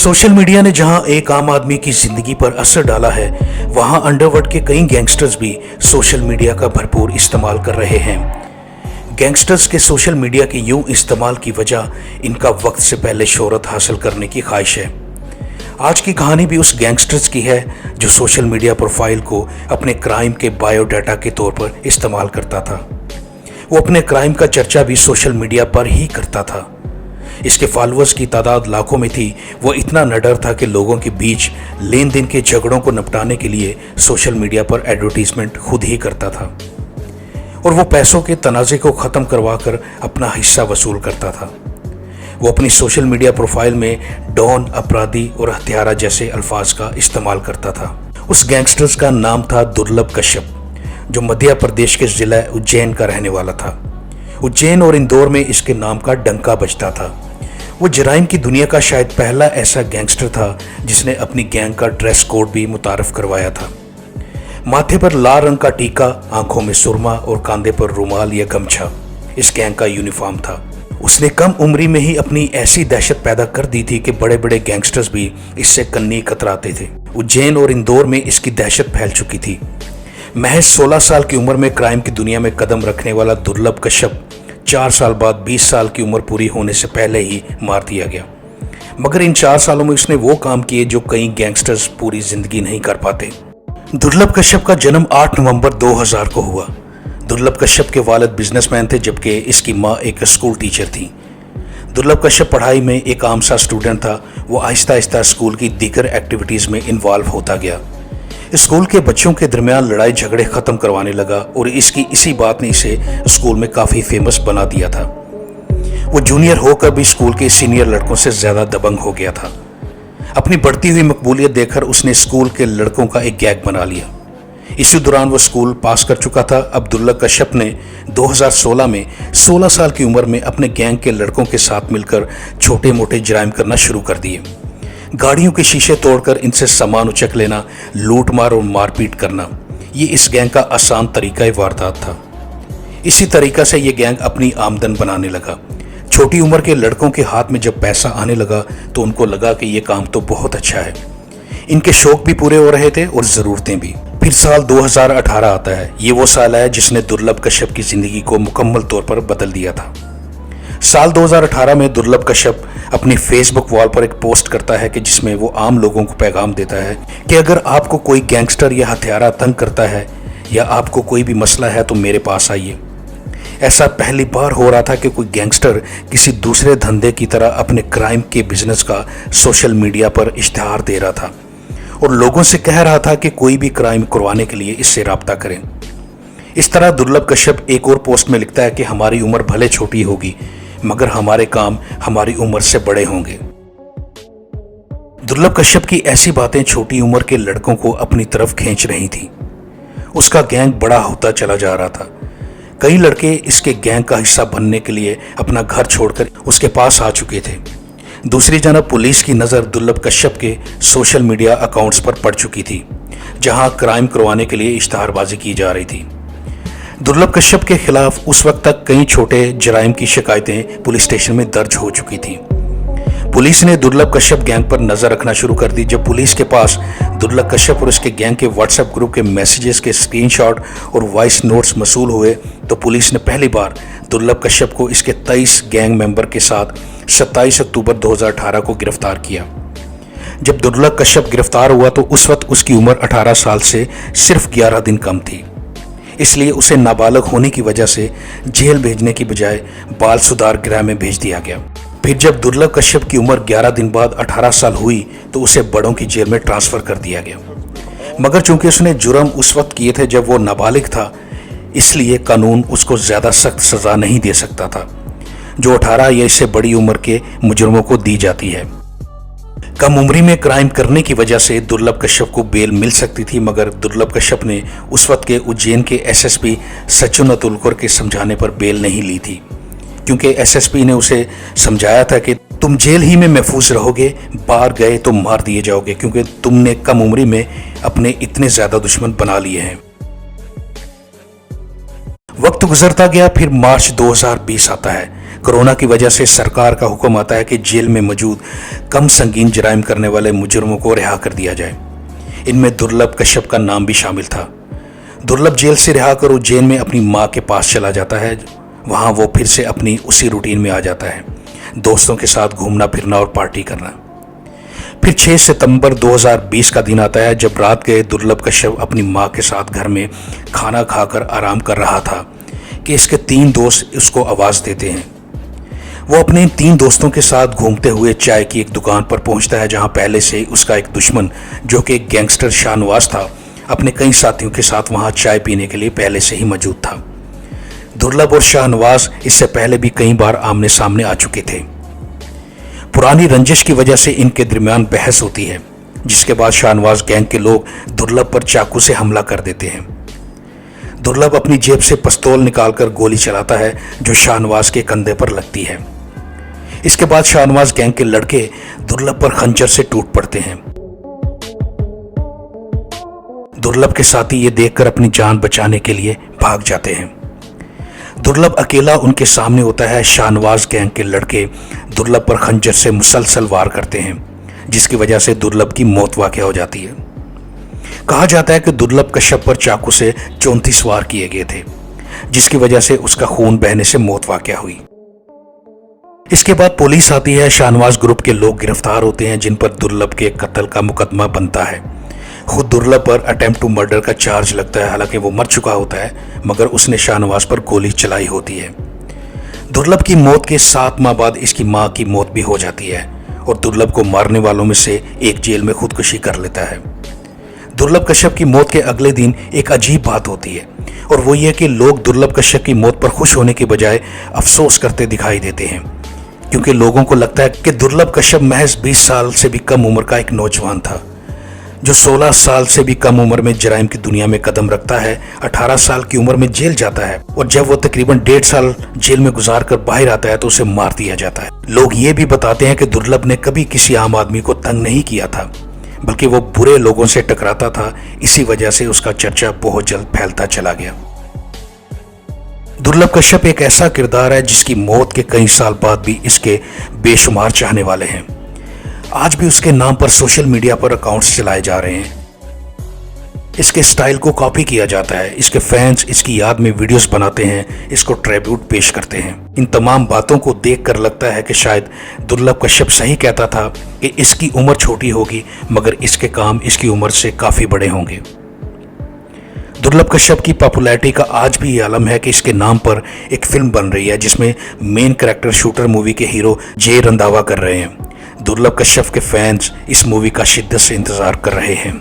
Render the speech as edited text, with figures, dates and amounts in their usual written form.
Social media ने जहां एक आम आदमी की जिंदगी पर असर डाला है, वहां अंडरवर्ल्ड के कई गैंगस्टर्स भी सोशल मीडिया का भरपूर इस्तेमाल कर रहे हैं। गैंगस्टर्स के सोशल मीडिया के यूं इस्तेमाल की वजह इनका वक्त से पहले शोहरत हासिल करने की ख्वाहिश है। आज की कहानी भी उस गैंगस्टर्स की है जो सोशल मीडिया प्रोफाइल को अपने क्राइम के बायोडाटा के तौर पर इस्तेमाल करता था। वो अपने क्राइम का चर्चा भी सोशल मीडिया पर ही करता था। इसके फॉलोअर्स की तादाद लाखों में थी। वो इतना निडर था कि लोगों के बीच लेन देन के झगड़ों को निपटाने के लिए सोशल मीडिया पर एडवर्टीजमेंट खुद ही करता था और वो पैसों के तनाज़े को ख़त्म करवा कर अपना हिस्सा वसूल करता था। वो अपनी सोशल मीडिया प्रोफाइल में डॉन, अपराधी और हत्यारा जैसे अल्फाज का इस्तेमाल करता था। उस गैंगस्टर्स का नाम था दुर्लभ कश्यप, जो मध्य प्रदेश के ज़िला उज्जैन का रहने वाला था। उज्जैन और इंदौर में इसके नाम का डंका बजता था। वो जराइम की दुनिया का शायद पहला ऐसा गैंगस्टर था जिसने अपनी गैंग का ड्रेस कोड भी मुतारफ करवाया था। माथे पर लाल रंग का टीका, आंखों में सुरमा और कंधे पर रुमाल या गमछा इस गैंग का यूनिफॉर्म था। उसने कम उम्री में ही अपनी ऐसी दहशत पैदा कर दी थी कि बड़े बड़े गैंगस्टर्स भी इससे कन्नी कतराते थे। उज्जैन और इंदौर में इसकी दहशत फैल चुकी थी। महज 16 साल की उम्र में क्राइम की दुनिया में कदम रखने वाला दुर्लभ कश्यप 4 साल बाद 20 साल की उम्र पूरी होने से पहले ही मार दिया गया। मगर इन 4 सालों में उसने वो काम किए जो कई गैंगस्टर्स पूरी जिंदगी नहीं कर पाते। दुर्लभ कश्यप का जन्म 8 नवंबर 2000 को हुआ। दुर्लभ कश्यप के वालिद बिजनेसमैन थे, जबकि इसकी माँ एक स्कूल टीचर थी। दुर्लभ कश्यप पढ़ाई में एक आम सा स्टूडेंट था। वो आहिस्ता आहिस्ता स्कूल की दीगर एक्टिविटीज़ में इन्वॉल्व होता गया। स्कूल के बच्चों के दरमियान लड़ाई झगड़े ख़त्म करवाने लगा और इसकी इसी बात ने इसे स्कूल में काफ़ी फेमस बना दिया था। वो जूनियर होकर भी स्कूल के सीनियर लड़कों से ज़्यादा दबंग हो गया था। अपनी बढ़ती हुई मकबूलियत देखकर उसने स्कूल के लड़कों का एक गैंग बना लिया। इसी दौरान वो स्कूल पास कर चुका था। अब दुर्लभ कश्यप ने 2016 में 16 साल की उम्र में अपने गैंग के लड़कों के साथ मिलकर छोटे मोटे जराइम करना शुरू कर दिए। गाड़ियों के शीशे तोड़कर इनसे सामान उचक लेना, लूटमार और मारपीट करना, ये इस गैंग का आसान तरीका वारदात था। इसी तरीका से ये गैंग अपनी आमदन बनाने लगा। छोटी उम्र के लड़कों के हाथ में जब पैसा आने लगा तो उनको लगा कि ये काम तो बहुत अच्छा है। इनके शौक भी पूरे हो रहे थे और ज़रूरतें भी। फिर साल 2018 आता है। ये वो साल है जिसने दुर्लभ कश्यप की ज़िंदगी को मुकम्मल तौर पर बदल दिया था। साल 2018 में दुर्लभ कश्यप अपनी फेसबुक वॉल पर एक पोस्ट करता है कि जिसमें वो आम लोगों को पैगाम देता है कि अगर आपको कोई गैंगस्टर या हत्यारा तंग करता है या आपको कोई भी मसला है तो मेरे पास आइए। ऐसा पहली बार हो रहा था कि कोई गैंगस्टर किसी दूसरे धंधे की तरह अपने क्राइम के बिजनेस का सोशल मीडिया पर इश्तिहार दे रहा था और लोगों से कह रहा था कि कोई भी क्राइम करवाने के लिए इससे राब्ता करें। इस तरह दुर्लभ कश्यप एक और पोस्ट में लिखता है कि हमारी उम्र भले छोटी होगी मगर हमारे काम हमारी उम्र से बड़े होंगे। दुर्लभ कश्यप की ऐसी बातें छोटी उम्र के लड़कों को अपनी तरफ खींच रही थी। उसका गैंग बड़ा होता चला जा रहा था। कई लड़के इसके गैंग का हिस्सा बनने के लिए अपना घर छोड़कर उसके पास आ चुके थे। दूसरी जानब पुलिस की नज़र दुर्लभ कश्यप के सोशल मीडिया अकाउंट्स पर पड़ चुकी थी, जहां क्राइम करवाने के लिए इश्तिहारबाजी की जा रही थी। दुर्लभ कश्यप के खिलाफ उस वक्त तक कई छोटे जराइम की शिकायतें पुलिस स्टेशन में दर्ज हो चुकी थी। पुलिस ने दुर्लभ कश्यप गैंग पर नजर रखना शुरू कर दी। जब पुलिस के पास दुर्लभ कश्यप और उसके गैंग के व्हाट्सएप ग्रुप के मैसेजेस के स्क्रीनशॉट और वॉइस नोट्स मसूल हुए तो पुलिस ने पहली बार दुर्लभ कश्यप को इसके 23 गैंग मेंबर के साथ 27 अक्टूबर 2018 को गिरफ्तार किया। जब दुर्लभ कश्यप गिरफ्तार हुआ तो उस वक्त उसकी उम्र 18 साल से सिर्फ 11 दिन कम थी। इसलिए उसे नाबालग होने की वजह से जेल भेजने की बजाय बाल सुधार गृह में भेज दिया गया। फिर जब दुर्लभ कश्यप की उम्र 11 दिन बाद 18 साल हुई तो उसे बड़ों की जेल में ट्रांसफ़र कर दिया गया। मगर चूंकि उसने जुर्म उस वक्त किए थे जब वो नाबालिग था, इसलिए कानून उसको ज़्यादा सख्त सज़ा नहीं दे सकता था जो 18 या इससे बड़ी उम्र के मुजरमों को दी जाती है। कम उम्री में क्राइम करने की वजह से दुर्लभ कश्यप को बेल मिल सकती थी, मगर दुर्लभ कश्यप ने उस वक्त के उज्जैन के एसएसपी सचिन अतुलकर के समझाने पर बेल नहीं ली थी, क्योंकि एसएसपी ने उसे समझाया था कि तुम जेल ही में महफूज रहोगे, बाहर गए तो मार दिए जाओगे क्योंकि तुमने कम उम्री में अपने इतने ज़्यादा दुश्मन बना लिए हैं। वक्त गुजरता गया। फिर मार्च 2020 आता है। कोरोना की वजह से सरकार का हुक्म आता है कि जेल में मौजूद कम संगीन जराइम करने वाले मुजरिमों को रिहा कर दिया जाए। इनमें दुर्लभ कश्यप का नाम भी शामिल था। दुर्लभ जेल से रिहा कर उज्जैन में अपनी माँ के पास चला जाता है। वहाँ वो फिर से अपनी उसी रूटीन में आ जाता है, दोस्तों के साथ घूमना फिरना और पार्टी करना। फिर 6 सितंबर 2020 का दिन आता है जब रात गए दुर्लभ कश्यप अपनी माँ के साथ घर में खाना खाकर आराम कर रहा था कि इसके 3 दोस्त उसको आवाज़ देते हैं। वो अपने 3 दोस्तों के साथ घूमते हुए चाय की एक दुकान पर पहुंचता है जहां पहले से उसका एक दुश्मन जो कि एक गैंगस्टर शाहनवाज था अपने कई साथियों के साथ वहां चाय पीने के लिए पहले से ही मौजूद था। दुर्लभ और शाहनवाज इससे पहले भी कई बार आमने सामने आ चुके थे। पुरानी रंजिश की वजह से इनके दरमियान बहस होती है, जिसके बाद शाहनवाज गैंग के लोग दुर्लभ पर चाकू से हमला कर देते हैं। दुर्लभ अपनी जेब से पिस्तौल निकालकर गोली चलाता है जो शाहनवाज के कंधे पर लगती है। इसके बाद शाहनवाज गैंग के लड़के दुर्लभ पर खंजर से टूट पड़ते हैं। दुर्लभ के साथी ये देखकर अपनी जान बचाने के लिए भाग जाते हैं। दुर्लभ अकेला उनके सामने होता है। शाहनवाज गैंग के लड़के दुर्लभ पर खंजर से मुसलसल वार करते हैं, जिसकी वजह से दुर्लभ की मौत वाक़या हो जाती है। कहा जाता है कि दुर्लभ कश्यप पर चाकू से 34 वार किए गए थे, जिसकी वजह से उसका खून बहने से मौत वाक़या हुई। इसके बाद पुलिस आती है। शाहनवाज ग्रुप के लोग गिरफ्तार होते हैं जिन पर दुर्लभ के कत्ल का मुकदमा बनता है। खुद दुर्लभ पर अटेम्प्ट टू मर्डर का चार्ज लगता है। हालांकि वो मर चुका होता है, मगर उसने शाहनवाज पर गोली चलाई होती है। दुर्लभ की मौत के 7 माह बाद इसकी मां की मौत भी हो जाती है और दुर्लभ को मारने वालों में से एक जेल में खुदकुशी कर लेता है। दुर्लभ कश्यप की मौत के अगले दिन एक अजीब बात होती है और वो ये कि लोग दुर्लभ कश्यप की मौत पर खुश होने के बजाय अफसोस करते दिखाई देते हैं, क्योंकि लोगों को लगता है कि दुर्लभ कश्यप महज 20 साल से भी कम उम्र का एक नौजवान था जो 16 साल से भी कम उम्र में जराइम की दुनिया में कदम रखता है, 18 साल की उम्र में जेल जाता है और जब वो तकरीबन 1.5 साल जेल में गुजार कर बाहर आता है तो उसे मार दिया जाता है। लोग ये भी बताते हैं कि दुर्लभ ने कभी किसी आम आदमी को तंग नहीं किया था, बल्कि वो बुरे लोगों से टकराता था। इसी वजह से उसका चर्चा बहुत जल्द फैलता चला गया। दुर्लभ कश्यप एक ऐसा किरदार है जिसकी मौत के कई साल बाद भी इसके बेशुमार चाहने वाले हैं। आज भी उसके नाम पर सोशल मीडिया पर अकाउंट्स चलाए जा रहे हैं। इसके स्टाइल को कॉपी किया जाता है। इसके फैंस इसकी याद में वीडियोस बनाते हैं, इसको ट्रिब्यूट पेश करते हैं। इन तमाम बातों को देखकर लगता है कि शायद दुर्लभ कश्यप सही कहता था कि इसकी उम्र छोटी होगी मगर इसके काम इसकी उम्र से काफी बड़े होंगे। दुर्लभ कश्यप की पॉपुलैरिटी का आज भी ये आलम है कि इसके नाम पर एक फिल्म बन रही है जिसमें मेन कैरेक्टर शूटर मूवी के हीरो जय रंधावा कर रहे हैं। दुर्लभ कश्यप के फैंस इस मूवी का शिद्दत से इंतजार कर रहे हैं।